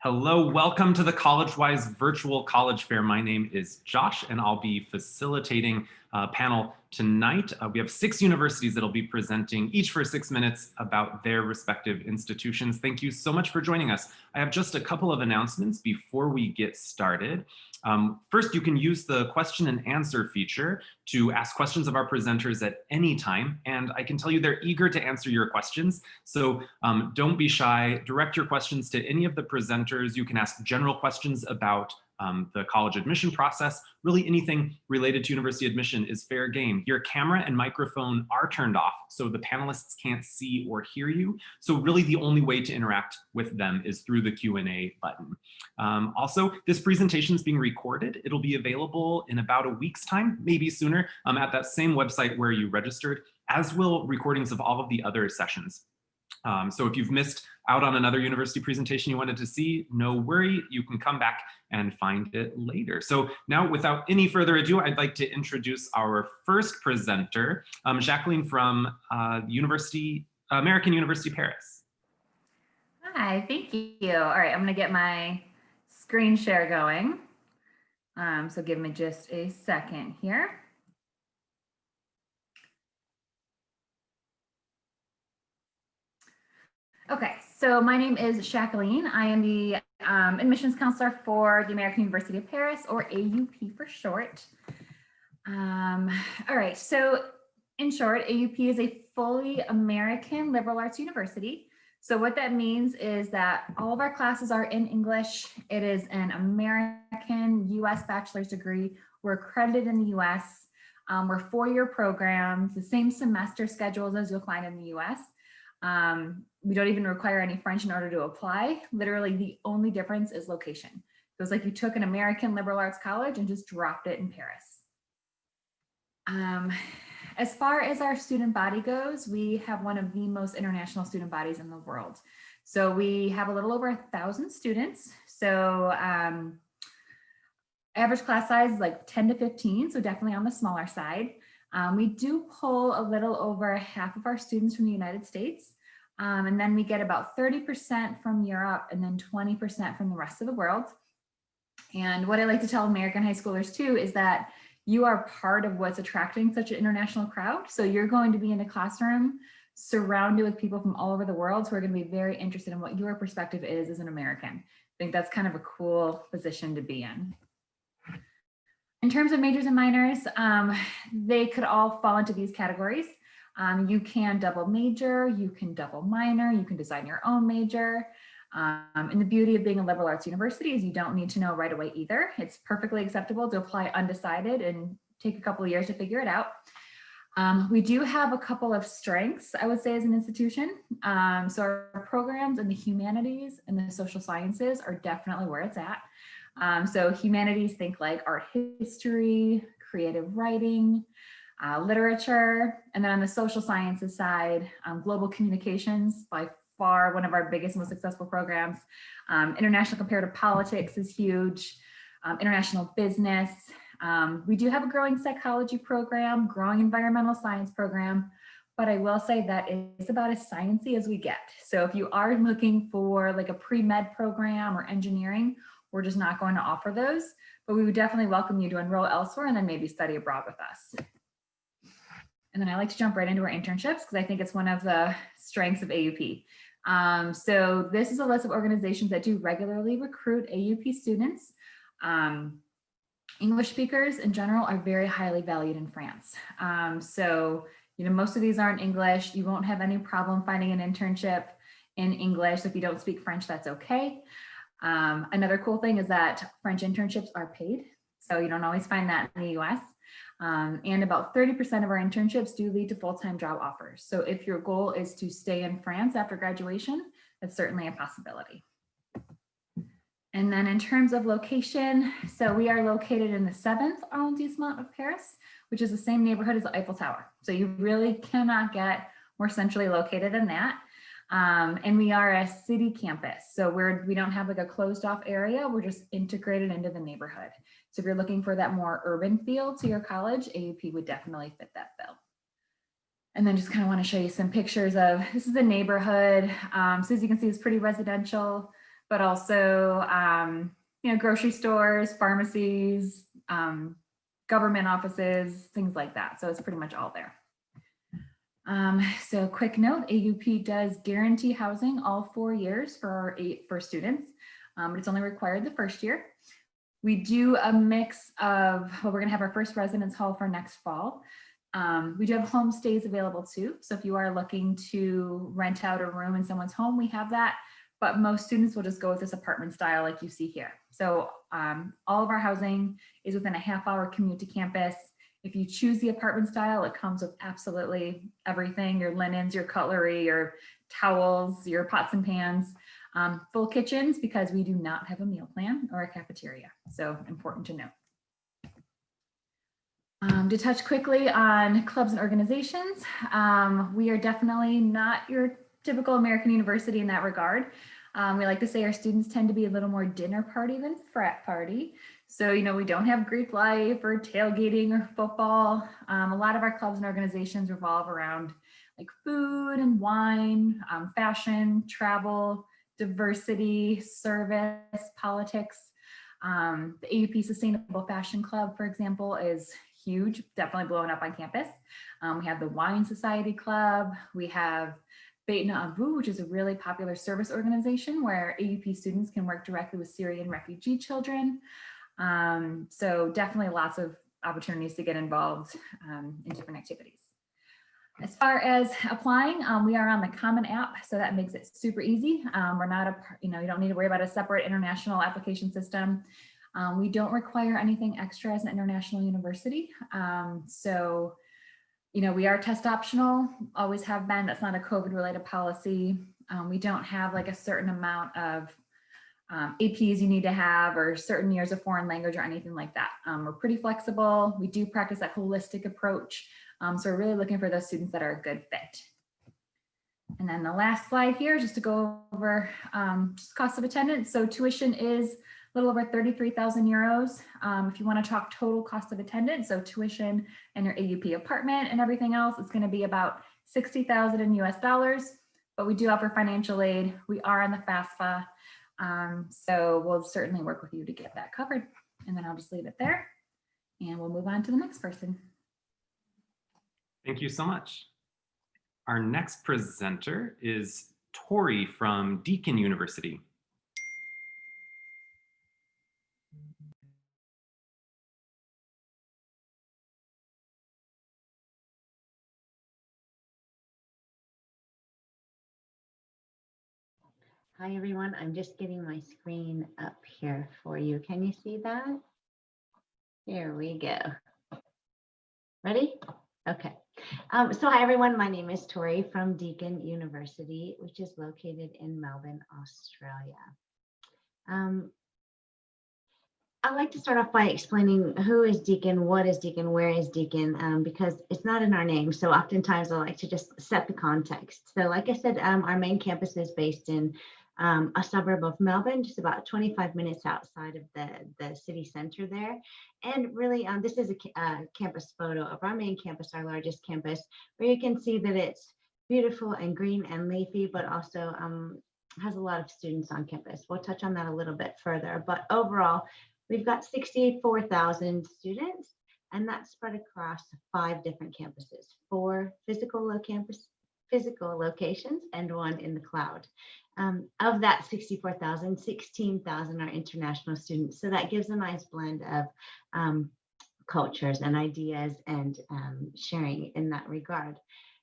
Hello, welcome to the Collegewise virtual college fair. My name is Josh, and I'll be facilitating a panel tonight. We have 6 universities that'll be presenting, each for 6 minutes, about their respective institutions. Thank you so much for joining us. I have just a couple of announcements before we get started. First, you can use the question and answer feature to ask questions of our presenters at any time, and I can tell you they're eager to answer your questions. So don't be shy, direct your questions to any of the presenters. You can ask general questions about the college admission process. Really anything related to university admission is fair game. Your camera and microphone are turned off, so the panelists can't see or hear you. So really the only way to interact with them is through the Q&A button. Also, this presentation is being recorded. It'll be available in about a week's time, maybe sooner, at that same website where you registered, as will recordings of all of the other sessions. So if you've missed out on another university presentation you wanted to see, no worry, you can come back and find it later. So now, without any further ado, I'd like to introduce our first presenter, Jacqueline from American University Paris. Hi, thank you. All right, I'm gonna get my screen share going. So give me just a second here. Okay, so my name is Jacqueline. I am the admissions counselor for the American University of Paris, or AUP for short. All right, so in short, AUP is a fully American liberal arts university. So what that means is that all of our classes are in English. It is an American US bachelor's degree. We're accredited in the US. We're 4-year programs, the same semester schedules as you'll find in the US. We don't even require any French in order to apply. Literally, the only difference is location. So it's like you took an American liberal arts college and just dropped it in Paris. As far as our student body goes, we have one of the most international student bodies in the world. So we have a little over 1,000 students. So average class size is like 10 to 15, so definitely on the smaller side. We do pull a little over half of our students from the United States. And then we get about 30% from Europe and then 20% from the rest of the world. And what I like to tell American high schoolers too is that you are part of what's attracting such an international crowd. So you're going to be in a classroom surrounded with people from all over the world who are going to be very interested in what your perspective is as an American. I think that's kind of a cool position to be in. In terms of majors and minors, they could all fall into these categories. You can double major, you can double minor, you can design your own major. And the beauty of being a liberal arts university is you don't need to know right away either. It's perfectly acceptable to apply undecided and take a couple of years to figure it out. We do have a couple of strengths, I would say, as an institution. So our programs in the humanities and the social sciences are definitely where it's at. So humanities, think like art history, creative writing, literature, and then on the social sciences side, global communications, by far one of our biggest, most successful programs. International comparative politics is huge, international business. We do have a growing psychology program, growing environmental science program, but I will say that it's about as sciencey as we get. So if you are looking for like a pre-med program or engineering, we're just not going to offer those, but we would definitely welcome you to enroll elsewhere and then maybe study abroad with us. And then I like to jump right into our internships because I think it's one of the strengths of AUP. So this is a list of organizations that do regularly recruit AUP students. English speakers in general are very highly valued in France. So, most of these aren't English. You won't have any problem finding an internship in English. So if you don't speak French, that's okay. Another cool thing is that French internships are paid. So you don't always find that in the US. And about 30% of our internships do lead to full-time job offers. So if your goal is to stay in France after graduation, that's certainly a possibility. And then in terms of location, so we are located in the 7th arrondissement of Paris, which is the same neighborhood as the Eiffel Tower. So you really cannot get more centrally located than that. And we are a city campus. So we don't have like a closed off area. We're just integrated into the neighborhood. So if you're looking for that more urban feel to your college, AUP would definitely fit that bill. And then just kind of want to show you some pictures of, this is the neighborhood. So as you can see, it's pretty residential. but also, grocery stores, pharmacies, government offices, things like that. So it's pretty much all there. So quick note, AUP does guarantee housing all 4 years for students, but it's only required the first year. We do a mix of, we're going to have our first residence hall for next fall. We do have homestays available too. So if you are looking to rent out a room in someone's home, we have that. But most students will just go with this apartment style like you see here. So all of our housing is within a half-hour commute to campus. If you choose the apartment style, it comes with absolutely everything, your linens, your cutlery, your towels, your pots and pans, full kitchens, because we do not have a meal plan or a cafeteria. So important to note. To touch quickly on clubs and organizations, we are definitely not your typical American university in that regard. We like to say our students tend to be a little more dinner party than frat party. So, we don't have Greek life or tailgating or football. A lot of our clubs and organizations revolve around like food and wine, fashion, travel, diversity, service, politics. The AUP Sustainable Fashion Club, for example, is huge, definitely blowing up on campus. We have the Wine Society Club. We have Beit Na'avu, which is a really popular service organization where AUP students can work directly with Syrian refugee children. So definitely lots of opportunities to get involved in different activities. As far as applying, we are on the Common App, so that makes it super easy. We're not you don't need to worry about a separate international application system. We don't require anything extra as an international university. So, we are test optional, always have been. That's not a COVID related policy. We don't have like a certain amount of APs you need to have or certain years of foreign language or anything like that. We're pretty flexible. We do practice that holistic approach. So we're really looking for those students that are a good fit. And then the last slide here, just to go over just cost of attendance. So tuition is a little over 33,000 euros. If you want to talk total cost of attendance, so tuition and your AUP apartment and everything else, it's going to be about 60,000 in US dollars, but we do offer financial aid. We are on the FAFSA. So we'll certainly work with you to get that covered. And then I'll just leave it there and we'll move on to the next person. Thank you so much. Our next presenter is Tori from Deakin University. Hi, everyone. I'm just getting my screen up here for you. Can you see that? Here we go. Ready? Okay. So hi, everyone. My name is Tori from Deakin University, which is located in Melbourne, Australia. I'd like to start off by explaining who is Deakin, what is Deakin, where is Deakin, because it's not in our name. So oftentimes I like to just set the context. So like I said, our main campus is based in a suburb of Melbourne, just about 25 minutes outside of the city center there. And really, this is a campus photo of our main campus, our largest campus, where you can see that it's beautiful and green and leafy, but also has a lot of students on campus. We'll touch on that a little bit further, but overall, we've got 64,000 students, and that's spread across 5 different campuses, 4 physical locations and 1 in the cloud. Of that 64,000, 16,000 are international students. So that gives a nice blend of cultures and ideas and sharing in that regard.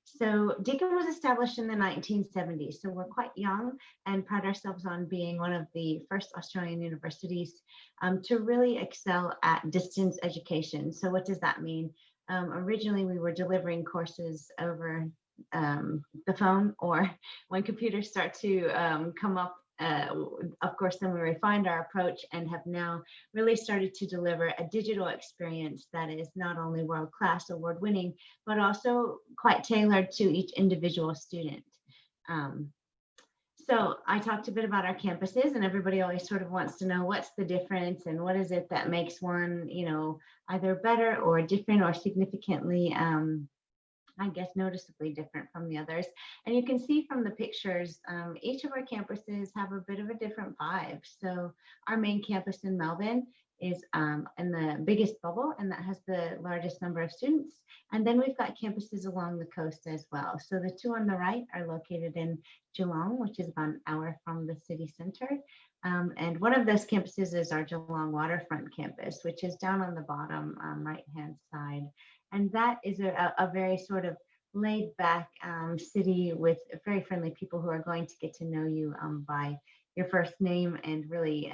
So Deakin was established in the 1970s. So we're quite young and pride ourselves on being one of the first Australian universities to really excel at distance education. So what does that mean? Originally, we were delivering courses over the phone, or when computers start to come up, of course, then we refined our approach and have now really started to deliver a digital experience that is not only world-class, award-winning, but also quite tailored to each individual student. So I talked a bit about our campuses, and everybody always sort of wants to know what's the difference and what is it that makes one, either better or different or significantly I guess, noticeably different from the others. And you can see from the pictures, each of our campuses have a bit of a different vibe. So our main campus in Melbourne is in the biggest bubble, and that has the largest number of students. And then we've got campuses along the coast as well. So the two on the right are located in Geelong, which is about an hour from the city center. And one of those campuses is our Geelong waterfront campus, which is down on the bottom right-hand side. And that is a very sort of laid back city with very friendly people who are going to get to know you by your first name. And really,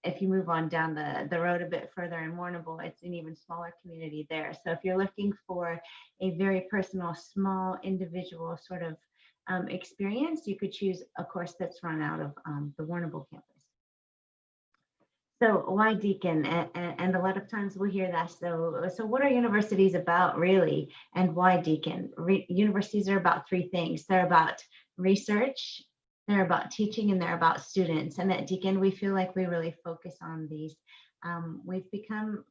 if you move on down the road a bit further in Warrnambool, it's an even smaller community there. So if you're looking for a very personal, small, individual sort of experience, you could choose a course that's run out of the Warrnambool campus. So why Deakin? And a lot of times we'll hear that. So what are universities about really? And why Deakin? Universities are about three things. They're about research, they're about teaching, and they're about students. And at Deakin, we feel like we really focus on these. We've become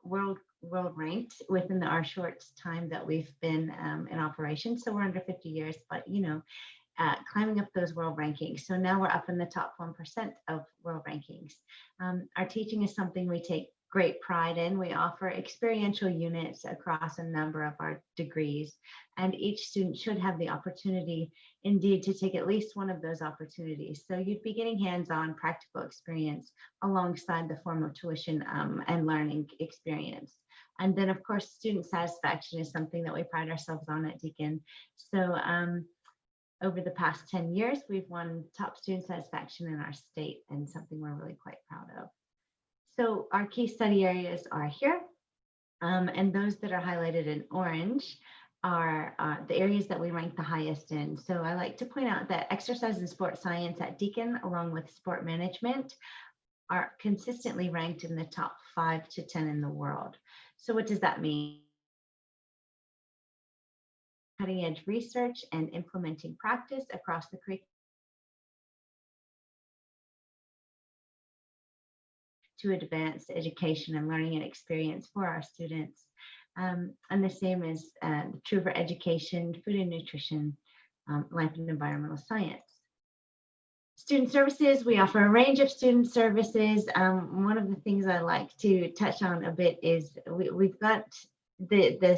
world ranked within our short time that we've been in operation. So we're under 50 years, but climbing up those world rankings. So now we're up in the top 1% of world rankings. Our teaching is something we take great pride in. We offer experiential units across a number of our degrees, and each student should have the opportunity indeed to take at least one of those opportunities. So you'd be getting hands-on practical experience alongside the formal tuition and learning experience. And then of course, student satisfaction is something that we pride ourselves on at Deakin. So over the past 10 years, we've won top student satisfaction in our state, and something we're really quite proud of. So our key study areas are here, and those that are highlighted in orange are the areas that we rank the highest in. So I like to point out that exercise and sport science at Deakin, along with sport management, are consistently ranked in the top 5 to 10 in the world. So what does that mean? Cutting edge research and implementing practice across the curriculum to advance education and learning and experience for our students. And the same is true for education, food and nutrition, life and environmental science. Student services, we offer a range of student services. One of the things I like to touch on a bit is we've got the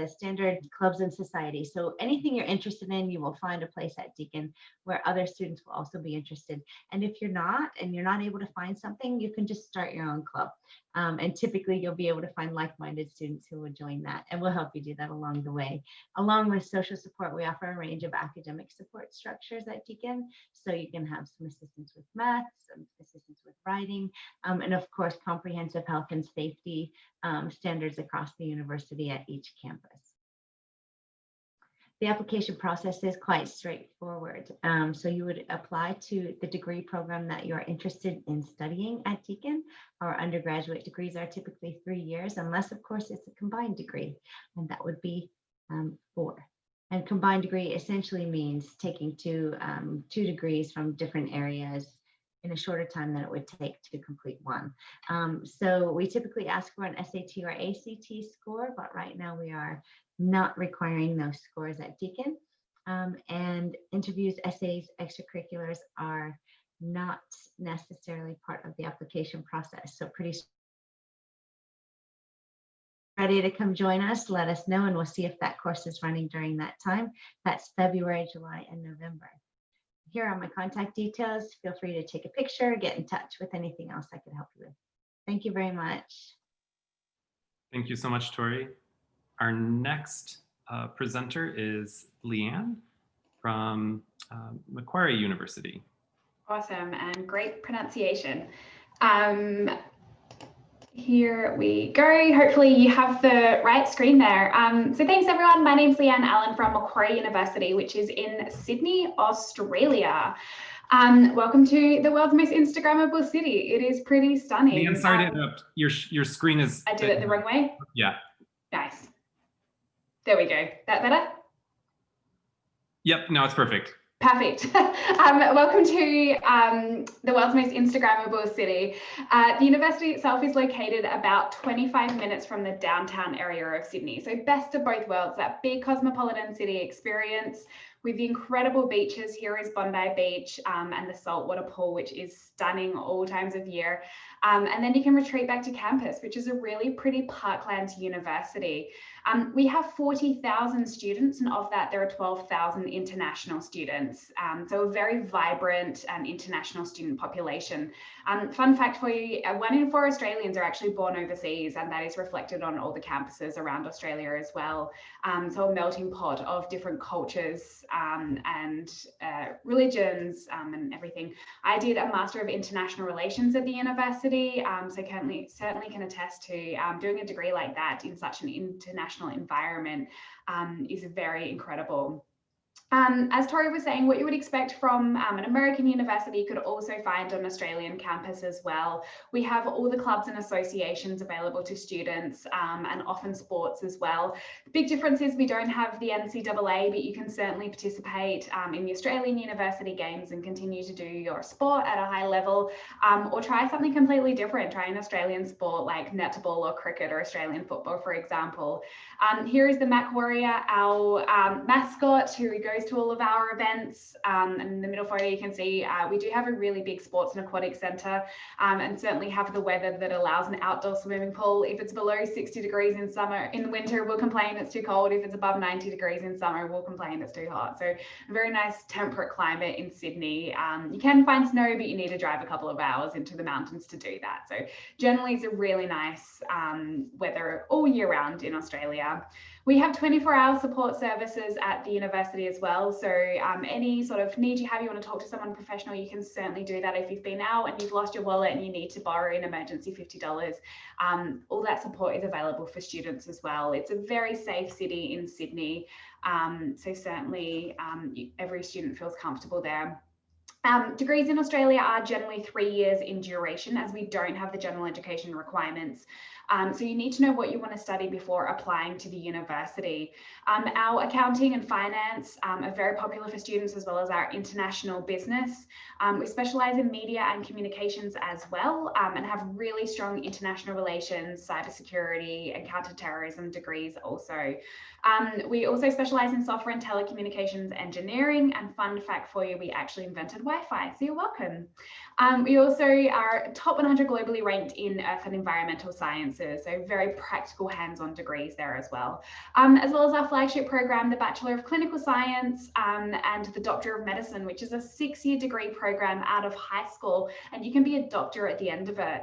standard clubs and societies. So anything you're interested in, you will find a place at Deakin where other students will also be interested. And if you're not, and you're not able to find something, you can just start your own club. And typically you'll be able to find like-minded students who will join that, and we'll help you do that along the way. Along with social support, we offer a range of academic support structures at Deakin. So you can have some assistance with math, some assistance with writing, and of course, comprehensive health and safety standards across the university at each campus. The application process is quite straightforward. So you would apply to the degree program that you're interested in studying at Deakin. Our undergraduate degrees are typically 3 years, unless of course it's a combined degree, and that would be 4. And combined degree essentially means taking two degrees from different areas in a shorter time than it would take to complete one. So we typically ask for an SAT or ACT score, but right now we are not requiring those scores at Deakin. And interviews, essays, extracurriculars are not necessarily part of the application process. So pretty ready to come join us, let us know, and we'll see if that course is running during that time. That's February, July, and November. Here are my contact details. Feel free to take a picture, get in touch with anything else I could help you with. Thank you very much. Thank you so much, Tori. Our next presenter is Leanne from Macquarie University. Awesome, and great pronunciation. Here we go. Hopefully you have the right screen there. So thanks everyone. My name's Leanne Allen from Macquarie University, which is in Sydney, Australia. Welcome to the world's most Instagrammable city. It is pretty stunning. Leanne, sorry to interrupt. Your screen is... I did it the wrong way? Yeah. Nice. There we go. That better? Yep, now it's perfect. Perfect. Welcome to the world's most Instagrammable city. The university itself is located about 25 minutes from the downtown area of Sydney. So best of both worlds, that big cosmopolitan city experience with the incredible beaches. Here is Bondi Beach and the saltwater pool, which is stunning all times of year. And then you can retreat back to campus, which is a really pretty parkland university. We have 40,000 students, and of that, there are 12,000 international students. So a very vibrant international student population. Fun fact for you, 1 in 4 Australians are actually born overseas, and that is reflected on all the campuses around Australia as well. So a melting pot of different cultures and religions and everything. I did a Master of International Relations at the university, so certainly can attest to doing a degree like that in such an international environment is very incredible. As Tori was saying, what you would expect from an American university you could also find on an Australian campus as well. We have all the clubs and associations available to students and often sports as well. The big difference is we don't have the NCAA, but you can certainly participate in the Australian university games and continue to do your sport at a high level, or try something completely different, try an Australian sport like netball or cricket or Australian football, for example. Here is the Macquarie, our mascot, who goes to all of our events. And in the middle photo, you can see we do have a really big sports and aquatic centre, and certainly have the weather that allows an outdoor swimming pool. If it's below 60 degrees in summer, in the winter, we'll complain it's too cold. If it's above 90 degrees in summer, we'll complain it's too hot. So a very nice temperate climate in Sydney. You can find snow, but you need to drive a couple of hours into the mountains to do that. So generally it's a really nice weather all year round in Australia. We have 24-hour support services at the university as well. So any sort of need you have, you want to talk to someone professional, you can certainly do that. If you've been out and you've lost your wallet and you need to borrow an emergency $50, all that support is available for students as well. It's a very safe city in Sydney. So certainly every student feels comfortable there. Degrees in Australia are generally 3 years in duration, as we don't have the general education requirements. So you need to know what you want to study before applying to the university. Our accounting and finance are very popular for students, as well as our international business. We specialise in media and communications as well, and have really strong international relations, cybersecurity and counterterrorism degrees also. We also specialise in software and telecommunications engineering, and fun fact for you, we actually invented Wi-Fi, so you're welcome. We also are top 100 globally ranked in earth and environmental sciences, so very practical hands-on degrees there as well as our flagship program, the Bachelor of Clinical Science and the Doctor of Medicine, which is a 6-year degree program out of high school, and you can be a doctor at the end of it.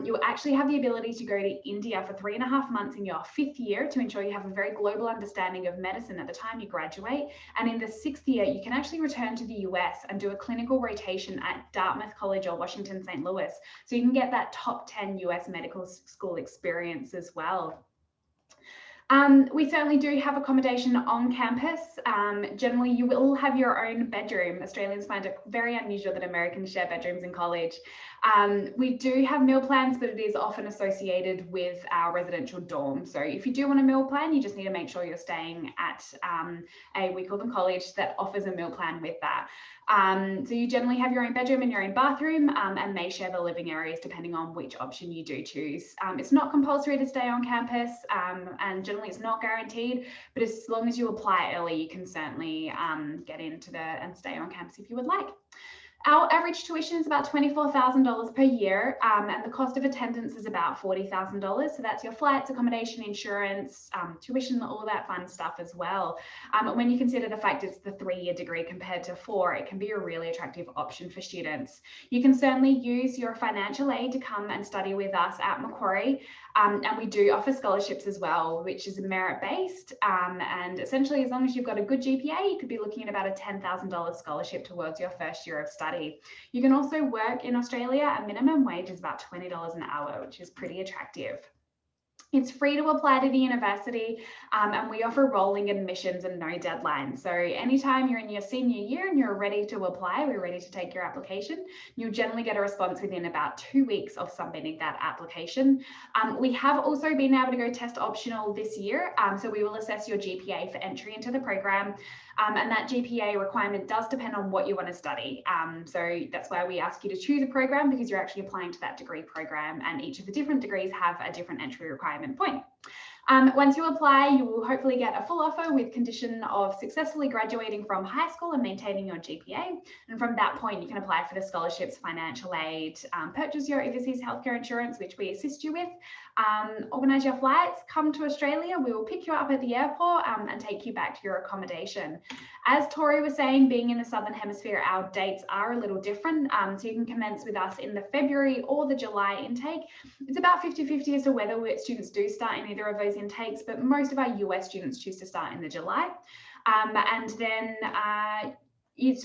You'll actually have the ability to go to India for 3.5 months in your 5th year to ensure you have a very global understanding of medicine at the time you graduate, and in the 6th year you can actually return to the US and do a clinical rotation at Dartmouth College or Washington St. Louis, so you can get that top 10 US medical school experience as well. We certainly do have accommodation on campus. Generally, you will have your own bedroom. Australians find it very unusual that Americans share bedrooms in college. We do have meal plans, but it is often associated with our residential dorm. So if you do want a meal plan, you just need to make sure you're staying at we call them college, that offers a meal plan with that. So you generally have your own bedroom and your own bathroom, and may share the living areas depending on which option you do choose. It's not compulsory to stay on campus, and generally it's not guaranteed, but as long as you apply early, you can certainly get into and stay on campus if you would like. Our average tuition is about $24,000 per year, and the cost of attendance is about $40,000. So that's your flights, accommodation, insurance, tuition, all that fun stuff as well. When you consider the fact it's the 3-year degree compared to 4, it can be a really attractive option for students. You can certainly use your financial aid to come and study with us at Macquarie, and we do offer scholarships as well, which is merit-based, and essentially as long as you've got a good GPA, you could be looking at about a $10,000 scholarship towards your first year of study. You can also work in Australia. A minimum wage is about $20 an hour, which is pretty attractive. It's free to apply to the university, and we offer rolling admissions and no deadline. So anytime you're in your senior year and you're ready to apply, we're ready to take your application, you'll generally get a response within about 2 weeks of submitting that application. We have also been able to go test optional this year. So we will assess your GPA for entry into the program. And that GPA requirement does depend on what you want to study. So that's why we ask you to choose a program, because you're actually applying to that degree program, and each of the different degrees have a different entry requirement point. Once you apply, you will hopefully get a full offer with condition of successfully graduating from high school and maintaining your GPA. And from that point, you can apply for the scholarships, financial aid, purchase your overseas healthcare insurance, which we assist you with, organise your flights, come to Australia. We will pick you up at the airport and take you back to your accommodation. As Tori was saying, being in the Southern Hemisphere, our dates are a little different. So you can commence with us in the February or the July intake. It's about 50-50 as to whether students do start in either of those intakes, but most of our US students choose to start in the July. And then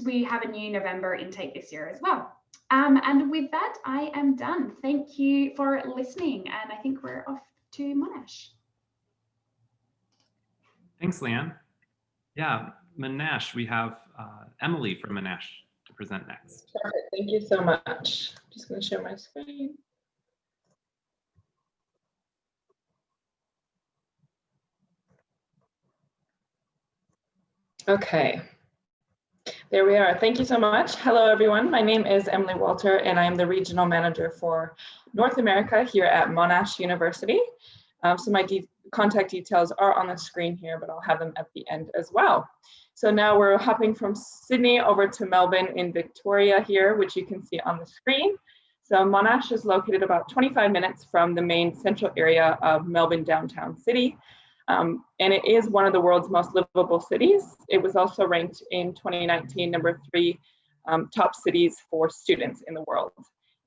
we have a new November intake this year as well. And with that, I am done. Thank you for listening. And I think we're off to Monash. Thanks, Leanne. Yeah, Monash, we have Emily from Monash to present next. Perfect. Thank you so much. I'm just going to share my screen. Okay, there we are. Thank you so much. Hello, everyone. My name is Emily Walter, and I am the Regional Manager for North America here at Monash University. So my contact details are on the screen here, but I'll have them at the end as well. So now we're hopping from Sydney over to Melbourne in Victoria here, which you can see on the screen. So Monash is located about 25 minutes from the main central area of Melbourne downtown city. And it is one of the world's most livable cities. It was also ranked in 2019 number 3 top cities for students in the world.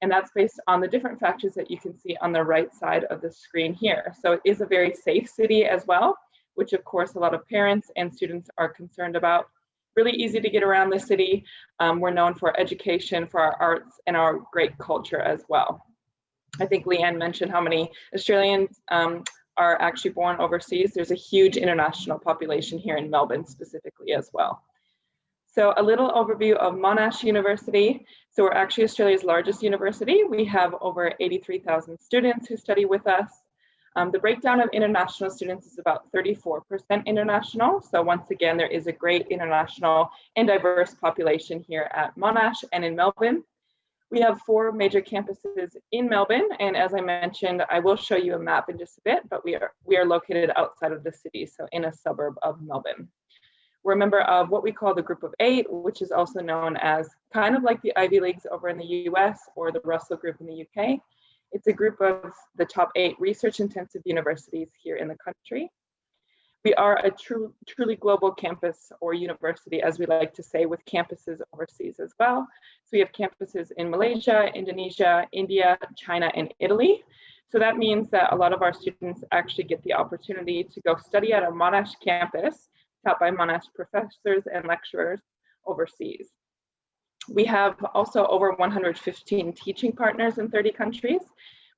And that's based on the different factors that you can see on the right side of the screen here. So it is a very safe city as well, which of course a lot of parents and students are concerned about. Really easy to get around the city. We're known for education, for our arts, and our great culture as well. I think Leanne mentioned how many Australians are actually born overseas. There's a huge international population here in Melbourne specifically as well. So a little overview of Monash University. So we're actually Australia's largest university. We have over 83,000 students who study with us. The breakdown of international students is about 34% international. So once again, there is a great international and diverse population here at Monash and in Melbourne. We have 4 major campuses in Melbourne, and as I mentioned, I will show you a map in just a bit, but we are located outside of the city, so in a suburb of Melbourne. We're a member of what we call the Group of 8, which is also known as kind of like the Ivy Leagues over in the US or the Russell Group in the UK. It's a group of the top 8 research-intensive universities here in the country. We are a truly global campus or university, as we like to say, with campuses overseas as well. So we have campuses in Malaysia, Indonesia, India, China, and Italy. So that means that a lot of our students actually get the opportunity to go study at our Monash campus, taught by Monash professors and lecturers overseas. We have also over 115 teaching partners in 30 countries,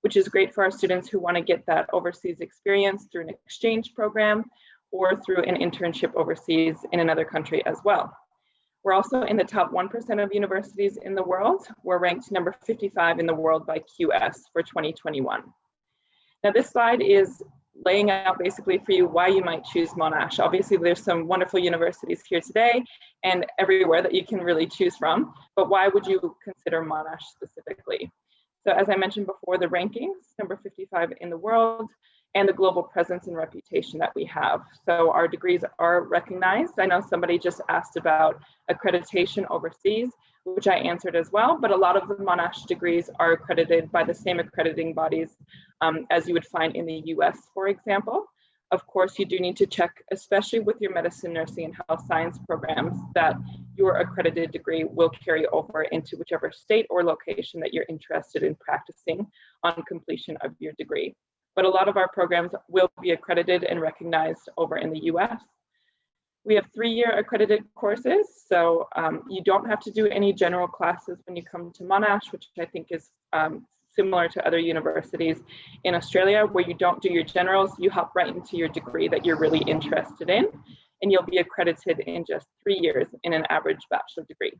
which is great for our students who want to get that overseas experience through an exchange program or through an internship overseas in another country as well. We're also in the top 1% of universities in the world. We're ranked number 55 in the world by QS for 2021. Now this slide is laying out basically for you why you might choose Monash. Obviously there's some wonderful universities here today and everywhere that you can really choose from, but why would you consider Monash specifically? So as I mentioned before, the rankings, number 55 in the world, and the global presence and reputation that we have. So our degrees are recognized. I know somebody just asked about accreditation overseas, which I answered as well, but a lot of the Monash degrees are accredited by the same accrediting bodies as you would find in the US, for example. Of course, you do need to check, especially with your medicine, nursing, and health science programs, that your accredited degree will carry over into whichever state or location that you're interested in practicing on completion of your degree. But a lot of our programs will be accredited and recognized over in the US. We have 3-year accredited courses, so you don't have to do any general classes when you come to Monash, which I think is similar to other universities in Australia, where you don't do your generals, you hop right into your degree that you're really interested in, and you'll be accredited in just 3 years in an average bachelor degree.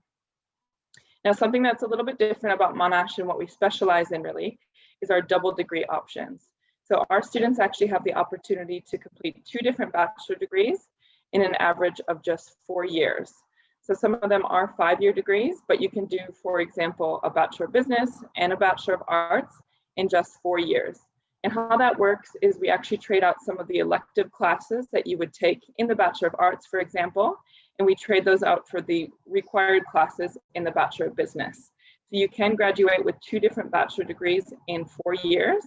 Now, something that's a little bit different about Monash and what we specialize in really is our double degree options. So our students actually have the opportunity to complete 2 different bachelor degrees in an average of just 4 years. So some of them are 5-year degrees, but you can do, for example, a Bachelor of Business and a Bachelor of Arts in just 4 years. And how that works is we actually trade out some of the elective classes that you would take in the Bachelor of Arts, for example, and we trade those out for the required classes in the Bachelor of Business. So you can graduate with 2 different bachelor degrees in 4 years,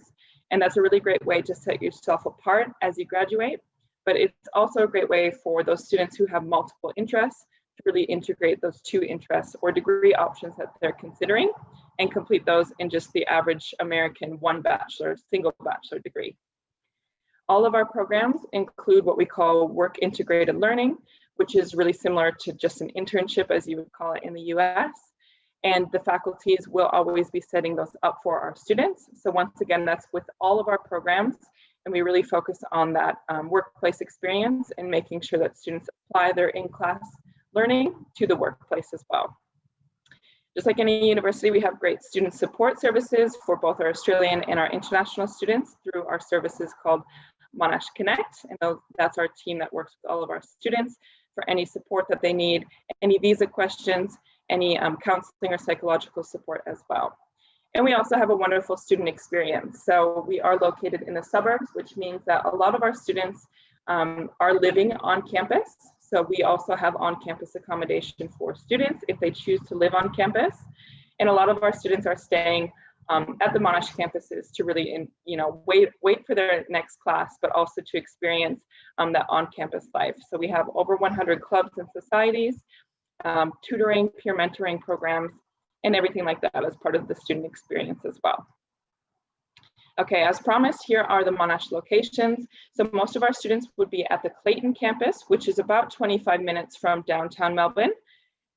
and that's a really great way to set yourself apart as you graduate. But it's also a great way for those students who have multiple interests to really integrate those 2 interests or degree options that they're considering and complete those in just the average American 1 bachelor, single bachelor degree. All of our programs include what we call work integrated learning, which is really similar to just an internship, as you would call it in the US. And the faculties will always be setting those up for our students. So once again, that's with all of our programs. And we really focus on that workplace experience and making sure that students apply their in-class learning to the workplace as well. Just like any university, we have great student support services for both our Australian and our international students through our services called Monash Connect. And that's our team that works with all of our students for any support that they need, any visa questions, any counseling or psychological support as well. And we also have a wonderful student experience. So we are located in the suburbs, which means that a lot of our students are living on campus. So we also have on-campus accommodation for students if they choose to live on campus. And a lot of our students are staying at the Monash campuses to really, wait for their next class, but also to experience that on-campus life. So we have over 100 clubs and societies, tutoring, peer mentoring programs, and everything like that as part of the student experience as well. Okay, as promised, here are the Monash locations. So most of our students would be at the Clayton campus, which is about 25 minutes from downtown Melbourne.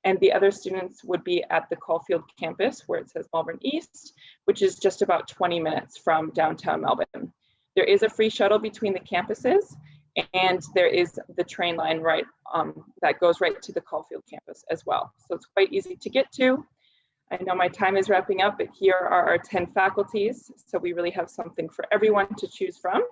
And the other students would be at the Caulfield campus, where it says Melbourne East, which is just about 20 minutes from downtown Melbourne. There is a free shuttle between the campuses, and there is the train line that goes right to the Caulfield campus as well. So it's quite easy to get to. I know my time is wrapping up, but here are our 10 faculties. So we really have something for everyone to choose from,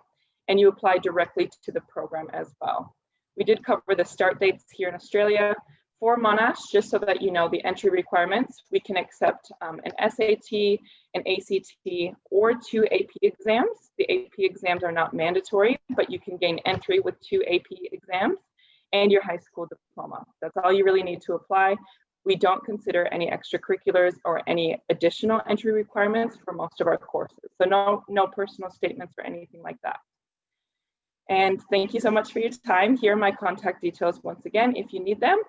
and you apply directly to the program as well. We did cover the start dates here in Australia. For Monash, just so that you know the entry requirements, we can accept an SAT, an ACT, or 2 AP exams. The AP exams are not mandatory, but you can gain entry with 2 AP exams and your high school diploma. That's all you really need to apply. We don't consider any extracurriculars or any additional entry requirements for most of our courses. So no personal statements or anything like that. And thank you so much for your time. Here are my contact details once again, if you need them.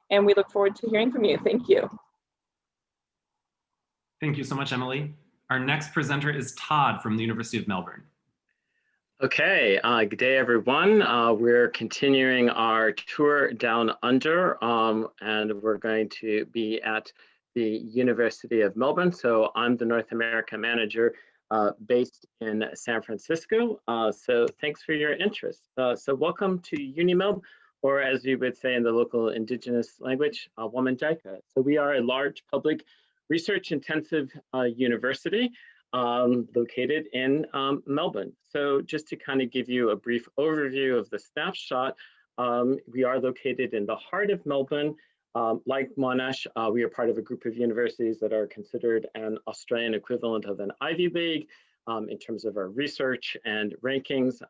And we look forward to hearing from you. Thank you. Thank you so much, Emily. Our next presenter is Todd from the University of Melbourne. Okay, good day, everyone. We're continuing our tour down under, and we're going to be at the University of Melbourne. So I'm the North America manager based in San Francisco. So thanks for your interest. So welcome to UniMelb, or as you would say in the local indigenous language, Womanjika. So we are a large public research intensive university located in Melbourne. So just to kind of give you a brief overview of the snapshot, we are located in the heart of Melbourne. Like Monash, we are part of a group of universities that are considered an Australian equivalent of an Ivy League in terms of our research and rankings.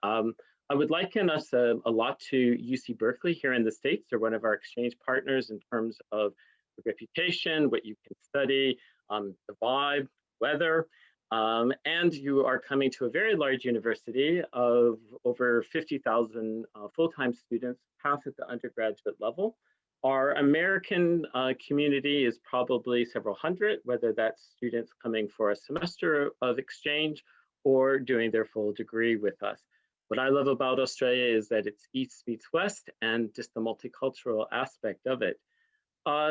I would liken us a lot to UC Berkeley here in the States. They're one of our exchange partners in terms of the reputation, what you can study, the vibe, weather. And you are coming to a very large university of over 50,000 full-time students, half at the undergraduate level. Our American community is probably several hundred, whether that's students coming for a semester of exchange or doing their full degree with us. What I love about Australia is that it's East meets West and just the multicultural aspect of it.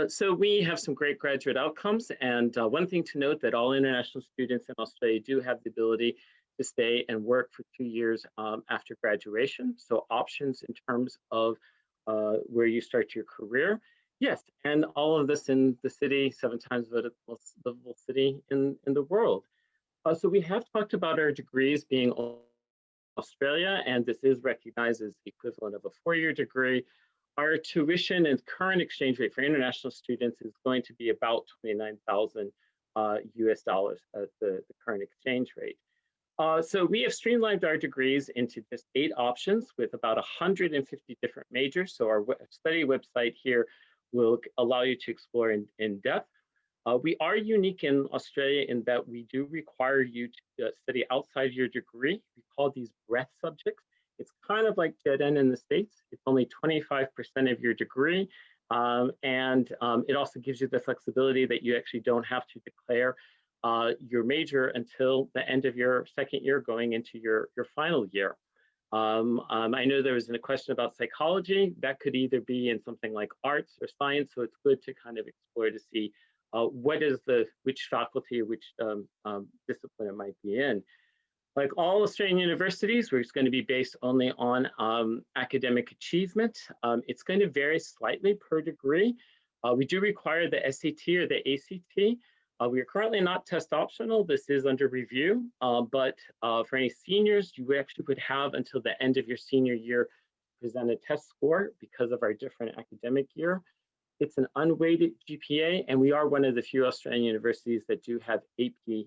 So we have some great graduate outcomes, and one thing to note that all international students in Australia do have the ability to stay and work for 2 years after graduation. So options in terms of where you start your career. Yes, and all of this in the city, 7 times the most livable city in the world. So we have talked about our degrees being Australia, and this is recognized as the equivalent of a 4-year degree. Our tuition and current exchange rate for international students is going to be about 29,000 US dollars at the current exchange rate. So we have streamlined our degrees into just 8 options with about 150 different majors. So our study website here will allow you to explore in depth. We are unique in Australia in that we do require you to study outside your degree. We call these breadth subjects. It's kind of like dead end in the States. It's only 25% of your degree. It also gives you the flexibility that you actually don't have to declare your major until the end of your 2nd year going into your final year. I know there was a question about psychology. That could either be in something like arts or science. So it's good to kind of explore to see which faculty or which discipline it might be in. Like all Australian universities, where it's going to be based only on academic achievement. It's going to vary slightly per degree. We do require the SAT or the ACT. We are currently not test optional. This is under review, but for any seniors, you actually would have until the end of your senior year to present a test score because of our different academic year. It's an unweighted GPA, and we are one of the few Australian universities that do have AP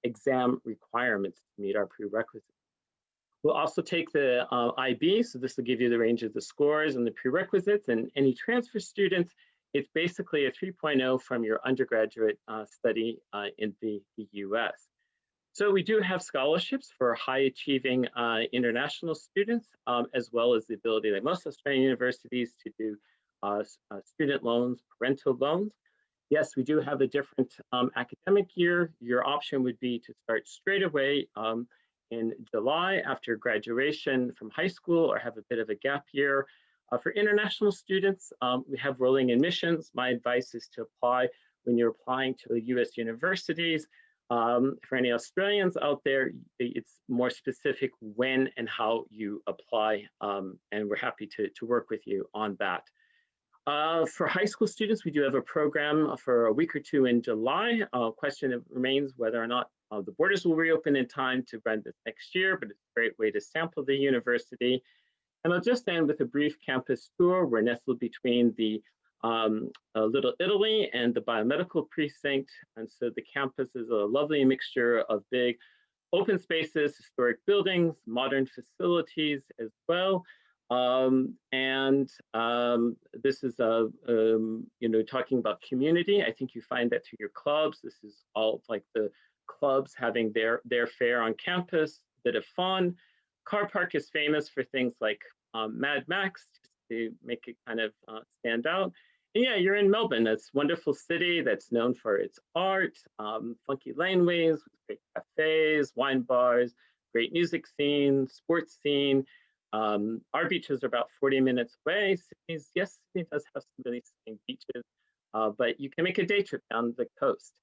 exam requirements to meet our prerequisites. We'll also take the IB, so this will give you the range of the scores and the prerequisites, and any transfer students, it's basically a 3.0 from your undergraduate study in the US. So we do have scholarships for high achieving international students, as well as the ability that most Australian universities to do student loans, parental loans. Yes, we do have a different academic year. Your option would be to start straight away in July after graduation from high school or have a bit of a gap year. For international students, we have rolling admissions. My advice is to apply when you're applying to the US universities. For any Australians out there, it's more specific when and how you apply, and we're happy to work with you on that. For high school students, we do have a program for a week or 2 in July. Question remains whether or not the borders will reopen in time to run this next year, but it's a great way to sample the university. And I'll just end with a brief campus tour. We're nestled between the Little Italy and the biomedical precinct. And so the campus is a lovely mixture of big open spaces, historic buildings, modern facilities as well. This is talking about community. I think you find that through your clubs. This is all like the clubs having their fare on campus, a bit of fun. Car Park is famous for things like Mad Max, just to make it kind of stand out. And yeah, you're in Melbourne. That's a wonderful city that's known for its art, funky laneways, great cafes, wine bars, great music scene, sports scene. Our beaches are about 40 minutes away. Yes, Sydney does have some really stunning beaches, but you can make a day trip down the coast.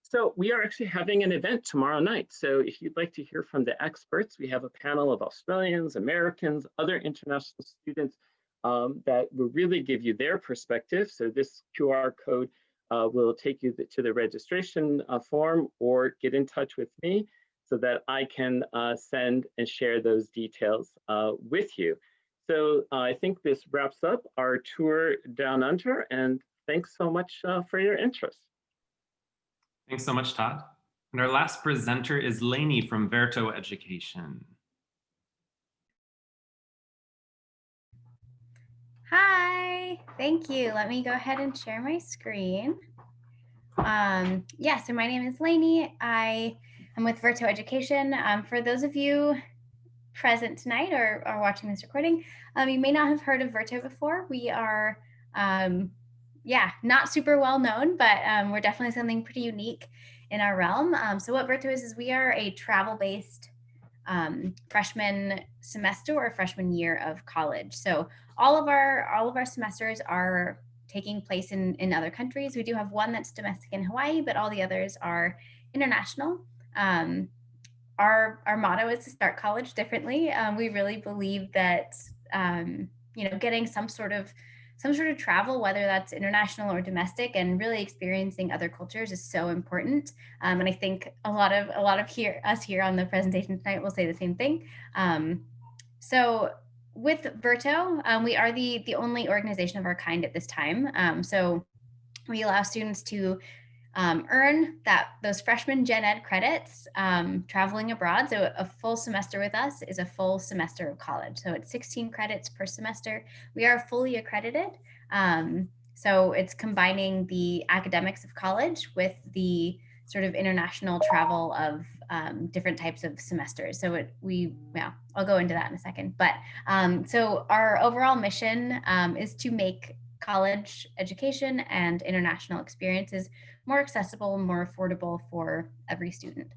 So we are actually having an event tomorrow night. So if you'd like to hear from the experts, we have a panel of Australians, Americans, other international students that will really give you their perspective. So this QR code will take you to the registration form, or get in touch with me so that I can send and share those details with you. So I think this wraps up our tour down under, and thanks so much for your interest. Thanks so much, Todd. And our last presenter is Leanne from Verto Education. Hi, thank you. Let me go ahead and share my screen. So my name is Leanne. I'm with Verto Education. For those of you present tonight or watching this recording, you may not have heard of Verto before. We are, not super well known, but we're definitely something pretty unique in our realm. So what Verto is we are a travel-based freshman semester or freshman year of college. So all of our semesters are taking place in other countries. We do have one that's domestic in Hawaii, but all the others are international. Our motto is to start college differently. We really believe that getting some sort of travel, whether that's international or domestic, and really experiencing other cultures is so important. And I think a lot of us here on the presentation tonight will say the same thing. So with Verto, we are the only organization of our kind at this time. So we allow students to earn those freshman gen ed credits traveling abroad. So a full semester with us is a full semester of college. So it's 16 credits per semester. We are fully accredited. So it's combining the academics of college with the sort of international travel of different types of semesters. So I'll go into that in a second. But so our overall mission is to make college education and international experiences more accessible and more affordable for every student.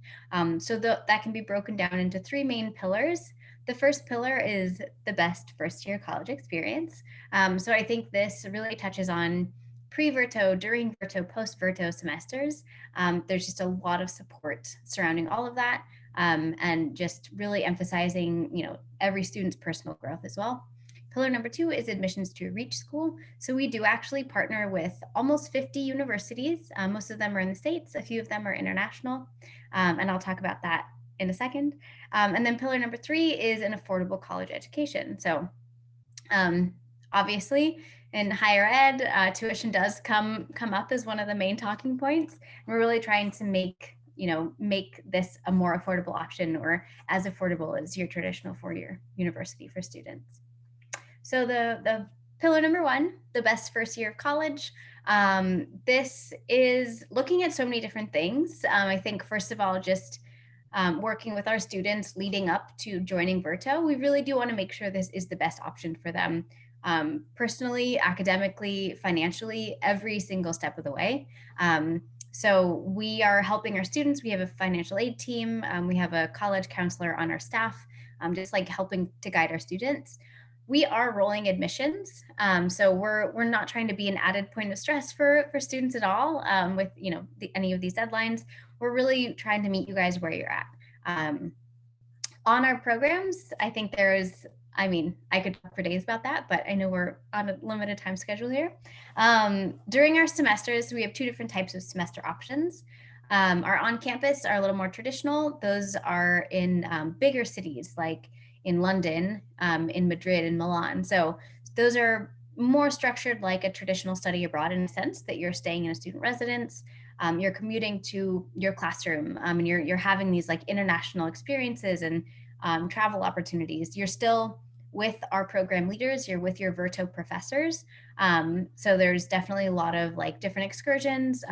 So that can be broken down into three main pillars. The first pillar is the best first-year college experience. So I think this really touches on pre-Verto, during Verto, post-Verto semesters. There's just a lot of support surrounding all of that, and just really emphasizing, every student's personal growth as well. Pillar number 2 is admissions to a reach school. So we do actually partner with almost 50 universities. Most of them are in the States, a few of them are international, and I'll talk about that in a second. And then pillar number 3 is an affordable college education. So obviously in higher ed, tuition does come up as one of the main talking points. We're really trying to make this a more affordable option, or as affordable as your traditional 4-year university for students. So the pillar number 1, the best first year of college. This is looking at so many different things. I think first of all, just working with our students leading up to joining Verto, we really do want to make sure this is the best option for them, personally, academically, financially, every single step of the way. So we are helping our students. We have a financial aid team. We have a college counselor on our staff, just like helping to guide our students. We are rolling admissions, so we're not trying to be an added point of stress for students at all with any of these deadlines. We're really trying to meet you guys where you're at. On our programs, I think I could talk for days about that, but I know we're on a limited time schedule here. During our semesters, we have 2 different types of semester options. Our on-campus are a little more traditional. Those are in bigger cities like in London, in Madrid, and Milan. So those are more structured like a traditional study abroad, in a sense that you're staying in a student residence, you're commuting to your classroom, and you're having these like international experiences and travel opportunities. You're still with our program leaders, you're with your Verto professors. So there's definitely a lot of like different excursions,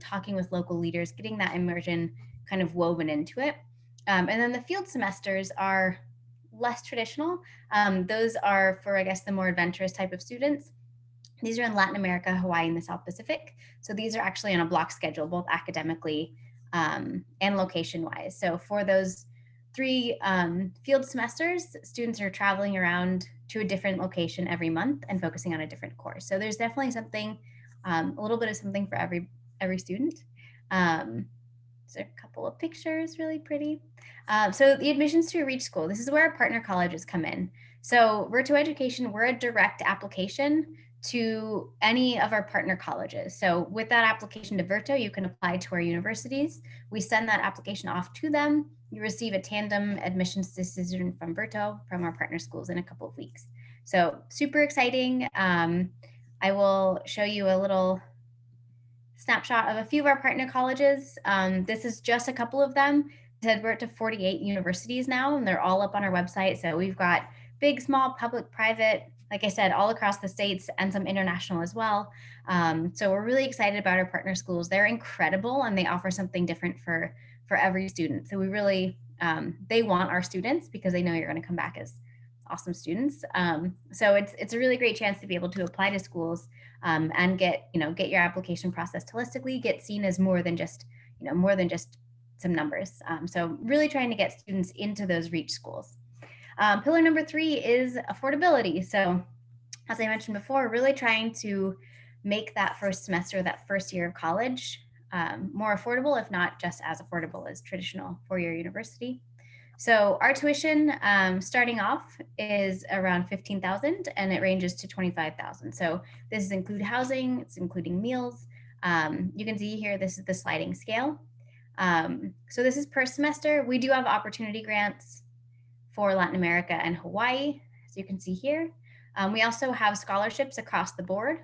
talking with local leaders, getting that immersion kind of woven into it. And then the field semesters are less traditional. Those are for, I guess, the more adventurous type of students. These are in Latin America, Hawaii, and the South Pacific. So these are actually on a block schedule, both academically and location-wise. So for those 3 field semesters, students are traveling around to a different location every month and focusing on a different course. So there's definitely something, a little bit of something for every student. So a couple of pictures, really pretty. So the admissions to a reach school, this is where our partner colleges come in. So Verto Education, we're a direct application to any of our partner colleges. So with that application to Verto, you can apply to our universities. We send that application off to them. You receive a tandem admissions decision from Verto, from our partner schools, in a couple of weeks. So super exciting. I will show you a little snapshot of a few of our partner colleges. This is just a couple of them. We're up to 48 universities now, and they're all up on our website. So we've got big, small, public, private, like I said, all across the States, and some international as well. So we're really excited about our partner schools. They're incredible, and they offer something different for every student. So we really, they want our students because they know you're going to come back as awesome students. So it's a really great chance to be able to apply to schools and get your application processed holistically, get seen as more than just some numbers. So really trying to get students into those reach schools. Pillar number 3 is affordability. So as I mentioned before, really trying to make that first semester, that first year of college more affordable, if not just as affordable as traditional four-year university. So our tuition starting off is around $15,000 and it ranges to $25,000. So this is include housing, it's including meals. You can see here, this is the sliding scale. So this is per semester. We do have opportunity grants for Latin America and Hawaii, as you can see here. We also have scholarships across the board,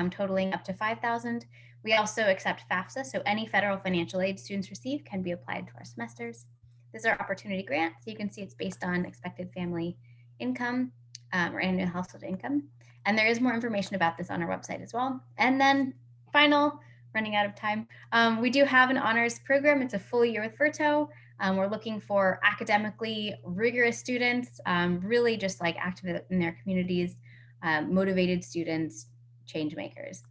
totaling up to $5,000. We also accept FAFSA, so any federal financial aid students receive can be applied to our semesters. These are opportunity grants. So you can see it's based on expected family income or annual household income. And there is more information about this on our website as well. And then final, running out of time, we do have an honors program. It's a full year with Verto. We're looking for academically rigorous students, really just like active in their communities, motivated students, change makers.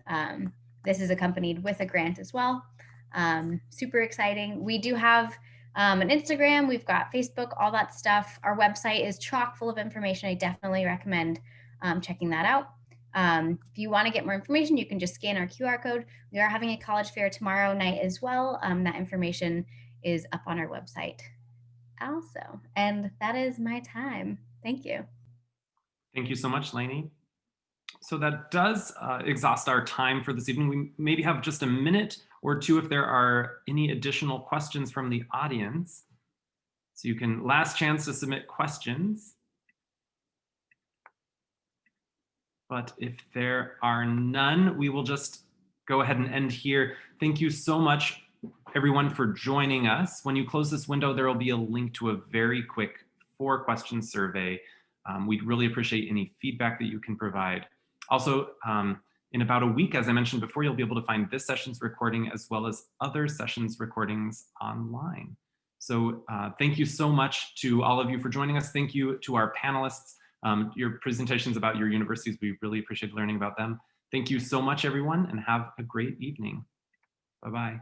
This is accompanied with a grant as well. Super exciting. We do have an Instagram, we've got Facebook, all that stuff. Our website is chock full of information. I definitely recommend checking that out. If you want to get more information, you can just scan our QR code. We are having a college fair tomorrow night as well. That information is up on our website also. And that is my time. Thank you. Thank you so much, Lainey. So that does exhaust our time for this evening. We maybe have just a minute or two if there are any additional questions from the audience. So you can, last chance to submit questions. But if there are none, we will just go ahead and end here. Thank you so much, everyone, for joining us. When you close this window, there will be a link to a very quick 4-question survey. We'd really appreciate any feedback that you can provide. Also, in about a week, as I mentioned before, you'll be able to find this session's recording as well as other sessions recordings online. So thank you so much to all of you for joining us. Thank you to our panelists. Your presentations about your universities, we really appreciate learning about them. Thank you so much, everyone, and have a great evening. Bye-bye.